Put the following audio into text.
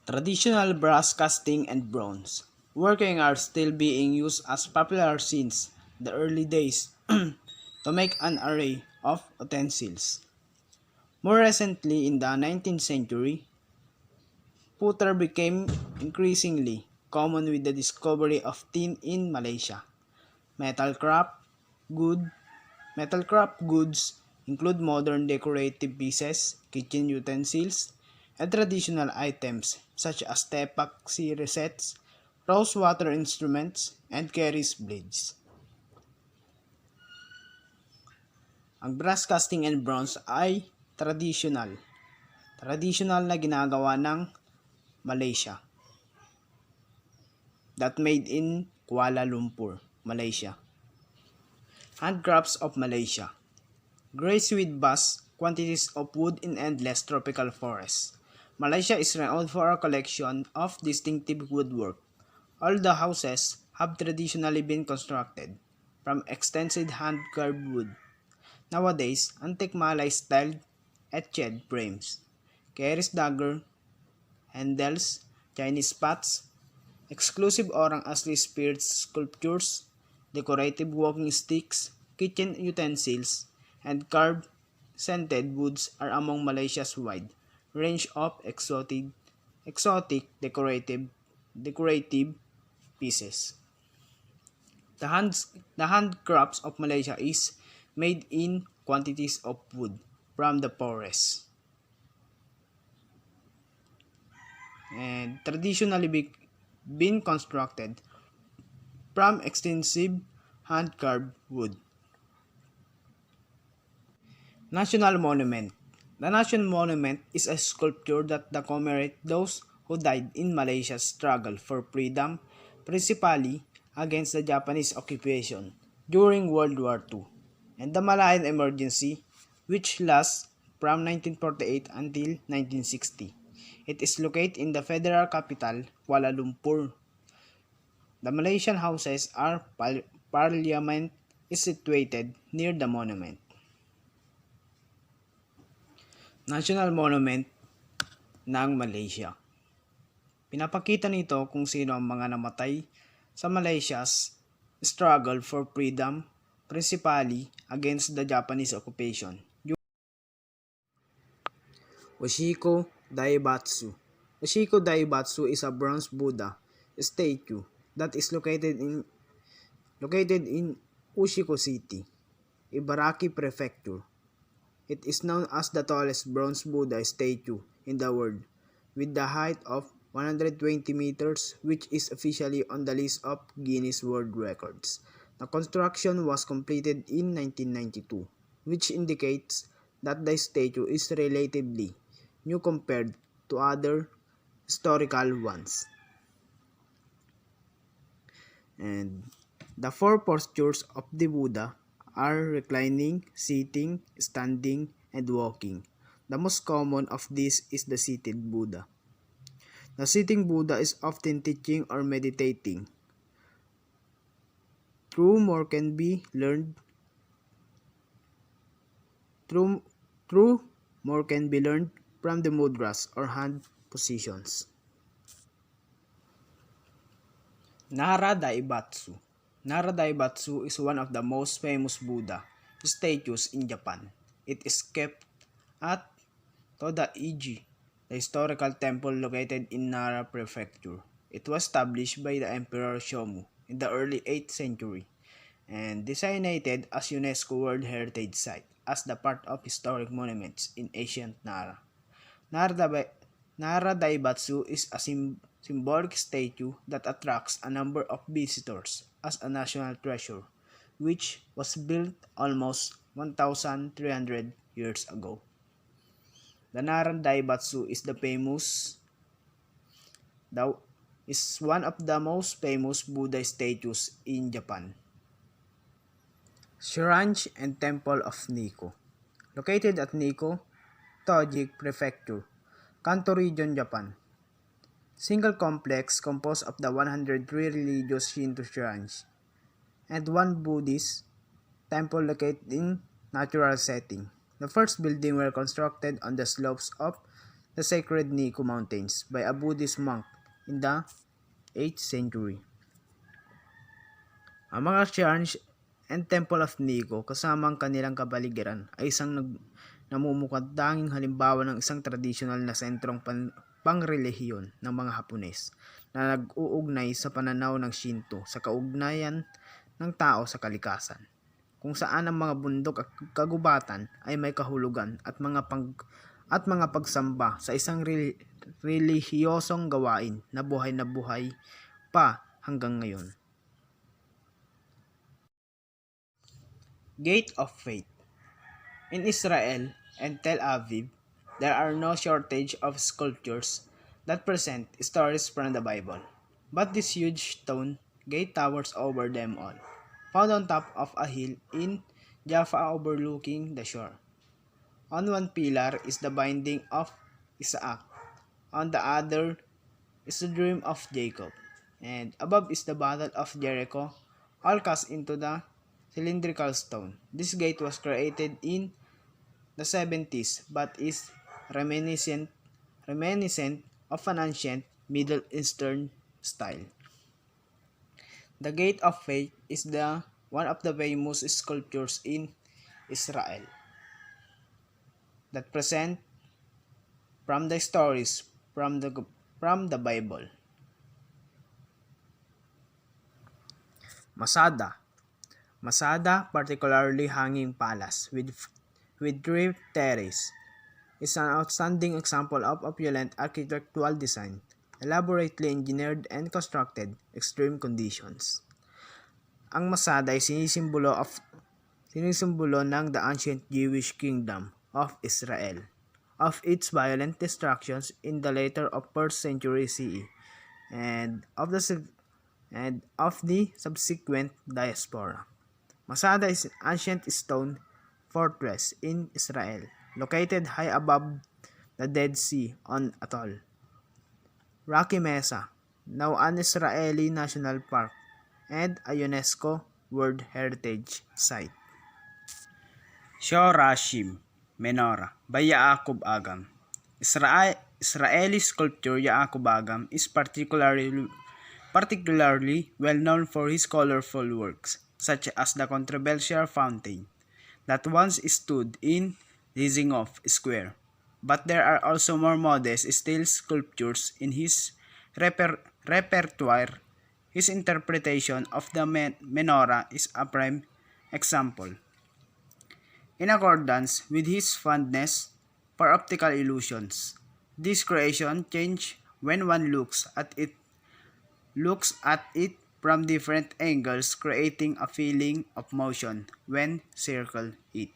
Traditional brass casting and bronze working are still being used as popular since the early days to make an array of utensils. More recently, in the 19th century, putter became increasingly common with the discovery of tin in Malaysia. Metal craft good Metal craft goods include modern decorative pieces, kitchen utensils, and traditional items such as tepak resets, rose water instruments, and carries blades. Ang brass casting and bronze ay traditional. Traditional na ginagawa ng Malaysia. That made in Kuala Lumpur, Malaysia. Handcrafts of Malaysia. Graced with vast quantities of wood in endless tropical forests. Malaysia is renowned for a collection of distinctive woodwork. All the houses have traditionally been constructed from extensive hand-carved wood. Nowadays, antique Malay-styled etched frames, Keris dagger, handles, Chinese pots, exclusive orang asli spirit sculptures, decorative walking sticks, kitchen utensils, and carved scented woods are among Malaysia's wide range of exotic decorative pieces. The handcrafts of Malaysia is made in quantities of wood from the forest and traditionally been constructed from extensive hand-carved wood. National Monument. The National Monument is a sculpture that commemorates those who died in Malaysia's struggle for freedom, principally against the Japanese occupation during World War II and the Malayan Emergency, which lasts from 1948 until 1960. It is located in the federal capital, Kuala Lumpur. The Malaysian houses are parliament is situated near the monument. National Monument ng Malaysia. Pinapakita nito kung sino ang mga namatay sa Malaysia's struggle for freedom, principally against the Japanese occupation. Oshiko Daibatsu. Oshiko Daibatsu is a bronze Buddha statue that is located in Ushiko City, Ibaraki Prefecture. It is known as the tallest bronze Buddha statue in the world, with the height of 120 meters, which is officially on the list of Guinness World Records. The construction was completed in 1992, which indicates that the statue is relatively new compared to other historical ones. And the four postures of the Buddha are reclining, sitting, standing, and walking. The most common of these is the seated Buddha. The sitting Buddha is often teaching or meditating. True more can be learned from the mudras or hand positions. Nara Daibatsu. Nara Daibatsu is one of the most famous Buddha statues in Japan. It is kept at Todaiji, the historical temple located in Nara Prefecture. It was established by the Emperor Shomu in the early 8th century and designated as UNESCO World Heritage Site as the part of historic monuments in ancient Nara. Nara Daibatsu is a symbolic statue that attracts a number of visitors as a national treasure, which was built almost 1,300 years ago. The Nara Daibatsu is one of the most famous Buddha statues in Japan. Shrine and Temple of Nikko. Located at Nikko, Toji Prefecture, Kanto Region, Japan. Single complex composed of the 103 religious Shinto shrines and one Buddhist temple located in natural setting. The first building were constructed on the slopes of the sacred Nico Mountains by a Buddhist monk in the 8th century. Ang mga shrines and Temple of Nico kasama ang kanilang kabaligiran ay isang namumukadanging halimbawa ng isang tradisyonal na sentrong pangrelihiyon ng mga Hapones na nag-uugnay sa pananaw ng Shinto sa kaugnayan ng tao sa kalikasan, kung saan ang mga bundok at kagubatan ay may kahulugan at mga pagsamba sa isang relihiyosong gawain na buhay pa hanggang ngayon. Gate of Faith. In Israel and Tel Aviv, there are no shortage of sculptures that present stories from the Bible. But this huge stone gate towers over them all, found on top of a hill in Jaffa overlooking the shore. On one pillar is the binding of Isaac, on the other is the dream of Jacob, and above is the battle of Jericho, all cast into the cylindrical stone. This gate was created in the 70s but is reminiscent of an ancient Middle Eastern style. The Gate of Faith is one of the famous sculptures in Israel that present from the stories from the Bible. Masada, particularly Hanging Palace with three terrace, is an outstanding example of opulent architectural design, elaborately engineered and constructed extreme conditions. Ang Masada ay sinisimbolo ng the ancient Jewish kingdom of Israel, of its violent destructions in the later of 1st century CE, and of the subsequent diaspora. Masada is an ancient stone fortress in Israel, located high above the Dead Sea on atoll. Rocky Mesa, now an Israeli national park and a UNESCO World Heritage Site. Shorashim Menorah by Yaakov Agam. Israeli sculptor Yaakov Agam is particularly well known for his colorful works, such as the controversial fountain that once stood in Dizengoff Square. But there are also more modest steel sculptures in his repertoire. His interpretation of the menorah is a prime example. In accordance with his fondness for optical illusions, this creation changes when one looks at it from different angles, creating a feeling of motion when circle it.